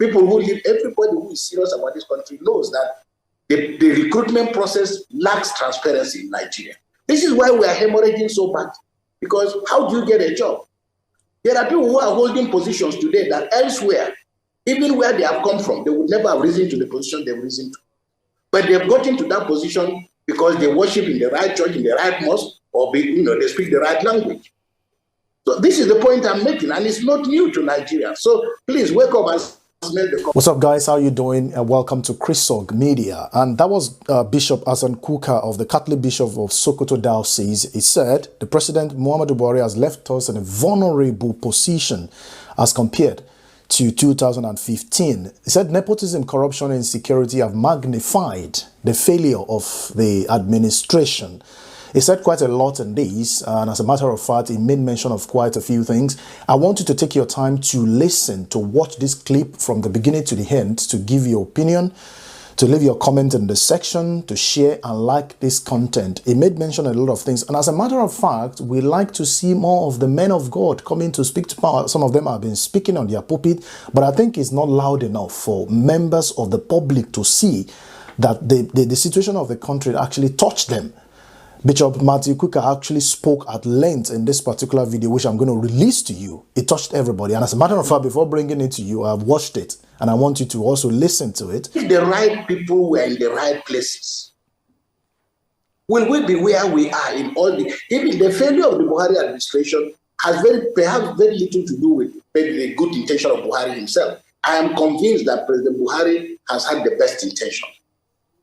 People who live, everybody who is serious about this country knows that the recruitment process lacks transparency in Nigeria. This is why we are hemorrhaging so bad. Because how do you get a job? There are people who are holding positions today that elsewhere, even where they have come from, they would never have risen to the position they've risen to. But they've got into that position because they worship in the right church, in the right mosque, or they speak the right language. So this is the point I'm making, and it's not new to Nigeria. So please wake up and smell the coffee. What's up, guys? How you doing? Welcome to Crisog Media. And that was Bishop Kukah of the Catholic Bishop of Sokoto diocese. He said the President Muhammadu Buhari has left us in a vulnerable position as compared to 2015. He said nepotism, corruption, and insecurity have magnified the failure of the administration. He said quite a lot in this, and as a matter of fact, he made mention of quite a few things. I want you to take your time to listen, to watch this clip from the beginning to the end, to give your opinion, to leave your comment in the section, to share and like this content. He made mention of a lot of things, and as a matter of fact, we like to see more of the men of God coming to speak to power. Some of them have been speaking on their pulpit, but I think it's not loud enough for members of the public to see that the situation of the country actually touched them. Bishop Kukah actually spoke at length in this particular video, which I'm going to release to you. It touched everybody. And as a matter of fact, before bringing it to you, I've watched it. And I want you to also listen to it. If the right people were in the right places, will we be where we are in all the... Even the failure of the Buhari administration has perhaps very little to do with maybe the good intention of Buhari himself. I am convinced that President Buhari has had the best intention.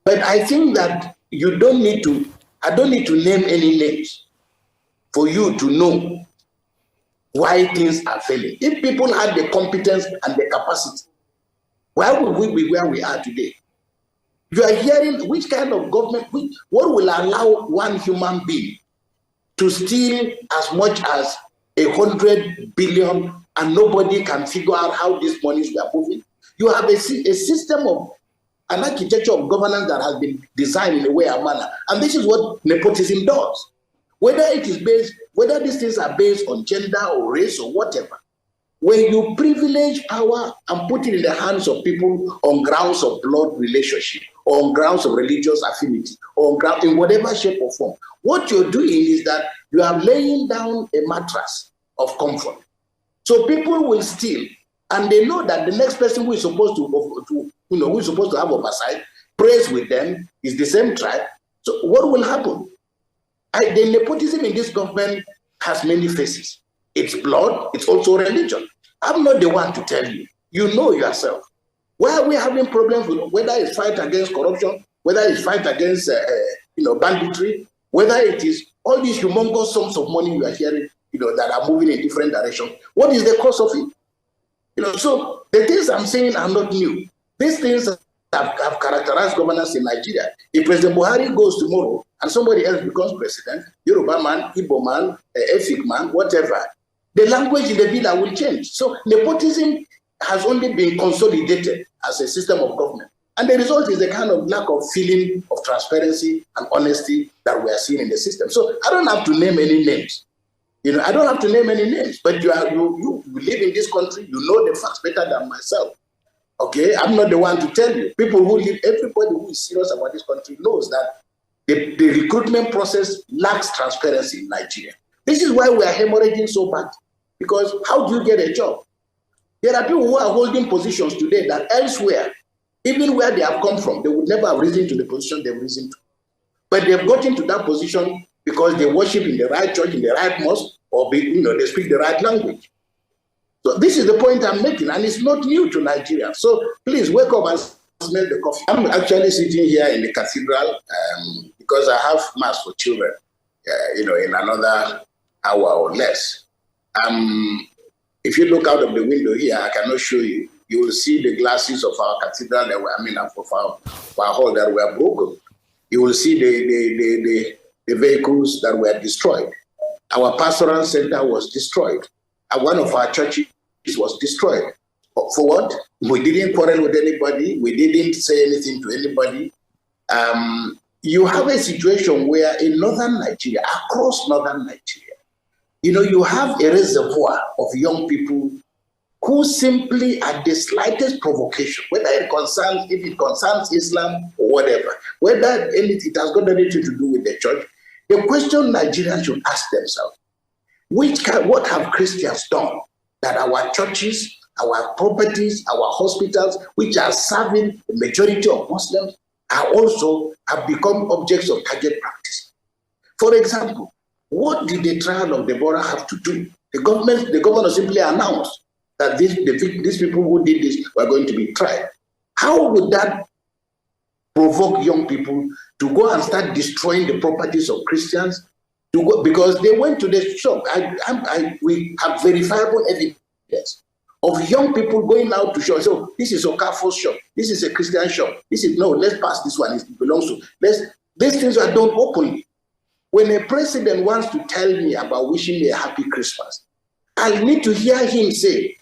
But I think that you don't need to... I don't need to name any names for you to know why things are failing. If people had the competence and the capacity, why would we be where we are today? You are hearing which kind of government, what will allow one human being to steal as much as 100 billion and nobody can figure out how these monies were moving? You have a system of an architecture of governance that has been designed in a way and manner. And this is what nepotism does. Whether these things are based on gender or race or whatever, when you privilege power and put it in the hands of people on grounds of blood relationship, or on grounds of religious affinity, or in whatever shape or form, what you're doing is that you are laying down a mattress of comfort. So people will steal, and they know that the next person who is supposed to have oversight, prays with them, is the same tribe. So what will happen? The nepotism in this government has many faces. It's blood, it's also religion. I'm not the one to tell you. You know yourself. Why are we having problems with whether it's fight against corruption, whether it's fight against banditry, whether it is all these humongous sums of money you are hearing, that are moving in different directions? What is the cause of it? So the things I'm saying are not new. These things have characterized governance in Nigeria. If President Buhari goes tomorrow and somebody else becomes president, Yoruba man, Igbo man, Efik man, whatever, the language in the villa will change. So nepotism has only been consolidated as a system of government. And the result is a kind of lack of feeling of transparency and honesty that we are seeing in the system. So I don't have to name any names. I don't have to name any names, but you live in this country, you know the facts better than myself. Okay, I'm not the one to tell you. People who live, everybody who is serious about this country knows that the recruitment process lacks transparency in Nigeria. This is why we are hemorrhaging so bad. Because how do you get a job? There are people who are holding positions today that elsewhere, even where they have come from, they would never have risen to the position they've risen to. But they've got into that position because they worship in the right church, in the right mosque, or they speak the right language. So this is the point I'm making, and it's not new to Nigeria. So please wake up and smell the coffee. I'm actually sitting here in the cathedral because I have mass for children, in another hour or less. If you look out of the window here, I cannot show you. You will see the glasses of our cathedral that were, of our hall that were broken. You will see the vehicles that were destroyed. Our pastoral center was destroyed. One of our churches was destroyed. For what? We didn't quarrel with anybody. We didn't say anything to anybody. You have a situation where in northern Nigeria, across northern Nigeria, you have a reservoir of young people who simply at the slightest provocation, whether if it concerns Islam or whatever, whether it has got anything to do with the church, the question Nigerians should ask themselves, what have Christians done that our churches, our properties, our hospitals, which are serving the majority of Muslims, have become objects of target practice? For example, what did the trial of Deborah have to do? The governor simply announced that these people who did this were going to be tried. How would that provoke young people to go and start destroying the properties of Christians? Because they went to the shop. We have verifiable evidence of young people going out to shop. So this is Okafor's shop. This is a Christian shop. Let's pass this one. It belongs to. These things are done openly. When a president wants to tell me about wishing me a happy Christmas, I need to hear him say,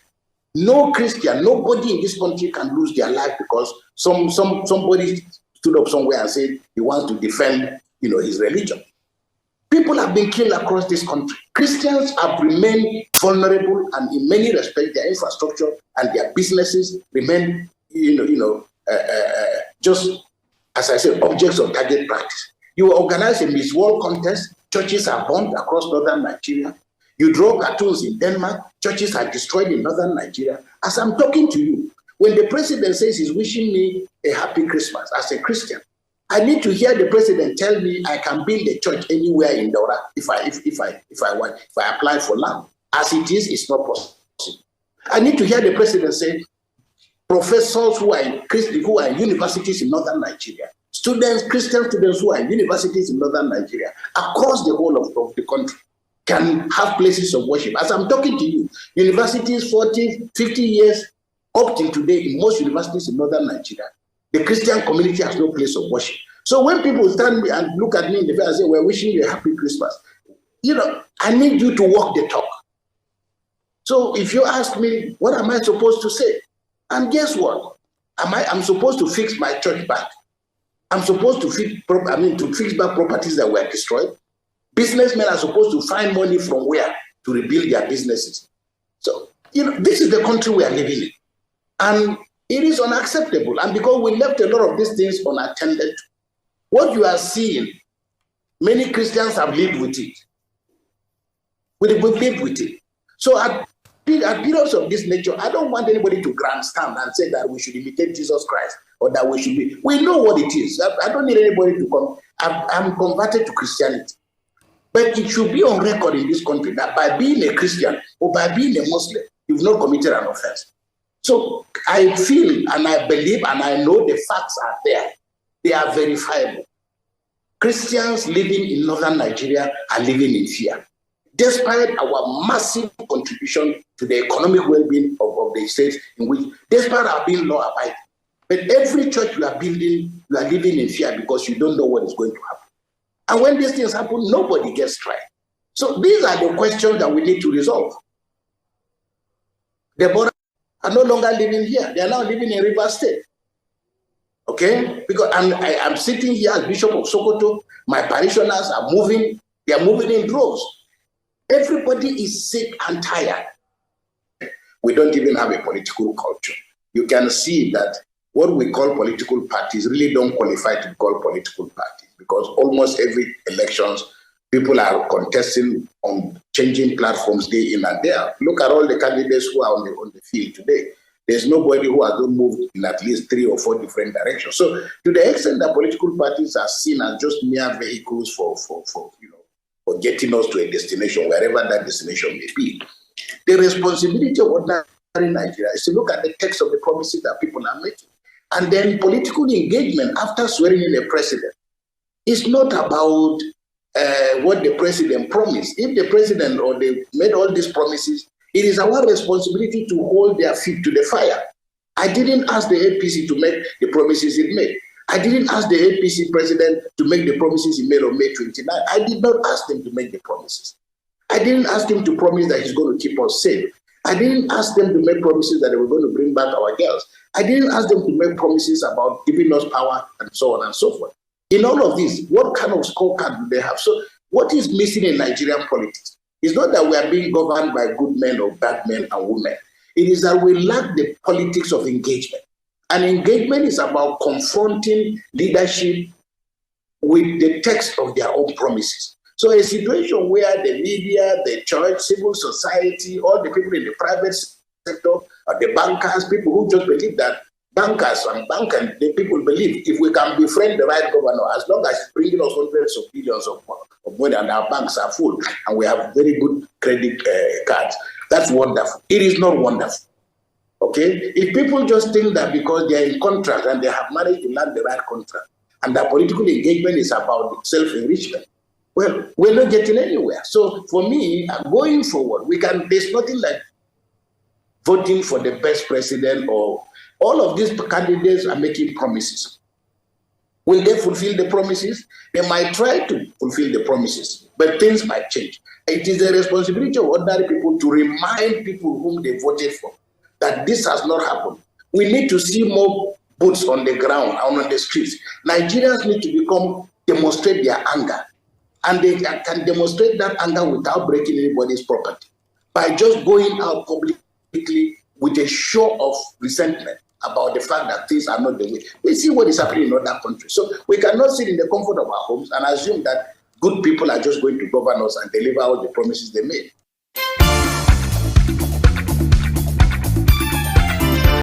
no Christian, nobody in this country can lose their life because somebody stood up somewhere and said he wants to defend, his religion. People have been killed across this country. Christians have remained vulnerable, and in many respects, their infrastructure and their businesses remain, just as I said, objects of target practice. You organize a Miss World contest, churches are bombed across northern Nigeria. You draw cartoons in Denmark, churches are destroyed in northern Nigeria. As I'm talking to you, when the president says he's wishing me a happy Christmas as a Christian, I need to hear the president tell me I can build a church anywhere in Dora if I apply for land. As it is, it's not possible. I need to hear the president say professors who are in universities in northern Nigeria, Christian students who are in universities in northern Nigeria, across the whole of the country, can have places of worship. As I'm talking to you, universities 40, 50 years up till today in most universities in northern Nigeria, the Christian community has no place of worship. So when people stand and look at me in the face and say, we're wishing you a happy Christmas, I need you to walk the talk. So if you ask me, what am I supposed to say? And guess what? I'm supposed to fix my church back. I'm supposed to fix back properties that were destroyed. Businessmen are supposed to find money from where to rebuild their businesses. So, this is the country we are living in. And it is unacceptable. And because we left a lot of these things unattended, what you are seeing, many Christians have lived with it. We've lived with it. So at periods of this nature, I don't want anybody to grandstand and say that we should imitate Jesus Christ or that we should be. We know what it is. I don't need anybody to come. I'm converted to Christianity. But it should be on record in this country that by being a Christian or by being a Muslim, you've not committed an offense. So I feel and I believe and I know the facts are there. They are verifiable. Christians living in northern Nigeria are living in fear. Despite our massive contribution to the economic well-being of the states in which, despite our being law-abiding, but every church you are building, you are living in fear because you don't know what is going to happen. And when these things happen, nobody gets tried. So these are the questions that we need to resolve. The Boras are no longer living here. They are now living in Rivers State. Okay? Because I'm sitting here as Bishop of Sokoto. My parishioners are moving. They are moving in droves. Everybody is sick and tired. We don't even have a political culture. You can see that what we call political parties really don't qualify to be called political parties, because almost every elections, people are contesting on changing platforms day in and day out. Look at all the candidates who are on the field today. There's nobody who has not moved in at least 3 or 4 different directions. So to the extent that political parties are seen as just mere vehicles for getting us to a destination, wherever that destination may be, the responsibility of ordinary Nigeria is to look at the text of the promises that people are making. And then political engagement after swearing in a president is not about what the president promised. If the president or they made all these promises, it is our responsibility to hold their feet to the fire. I didn't ask the APC to make the promises it made. I didn't ask the APC president to make the promises he made on May 29. I did not ask him to make the promises. I didn't ask him to promise that he's going to keep us safe. I didn't ask them to make promises that they were going to bring back our girls. I didn't ask them to make promises about giving us power and so on and so forth. In all of this, what kind of scorecard do they have? So what is missing in Nigerian politics? It's not that we are being governed by good men or bad men and women. It is that we lack the politics of engagement. And engagement is about confronting leadership with the text of their own promises. So a situation where the media, the church, civil society, all the people in the private sector, the bankers, people who just believe that bankers and the people believe if we can befriend the right governor, as long as it's bringing us hundreds of billions of money and our banks are full and we have very good credit cards, that's wonderful. It is not wonderful. Okay? If people just think that because they are in contract and they have managed to land the right contract and that political engagement is about self-enrichment, well, we're not getting anywhere. So for me, going forward, there's nothing like voting for the best president, or all of these candidates are making promises. Will they fulfill the promises? They might try to fulfill the promises, but things might change. It is the responsibility of ordinary people to remind people whom they voted for that this has not happened. We need to see more boots on the ground and on the streets. Nigerians need to demonstrate their anger. And they can demonstrate that anger without breaking anybody's property by just going out publicly with a show of resentment about the fact that things are not the way. We see what is happening in other countries. So we cannot sit in the comfort of our homes and assume that good people are just going to govern us and deliver all the promises they made.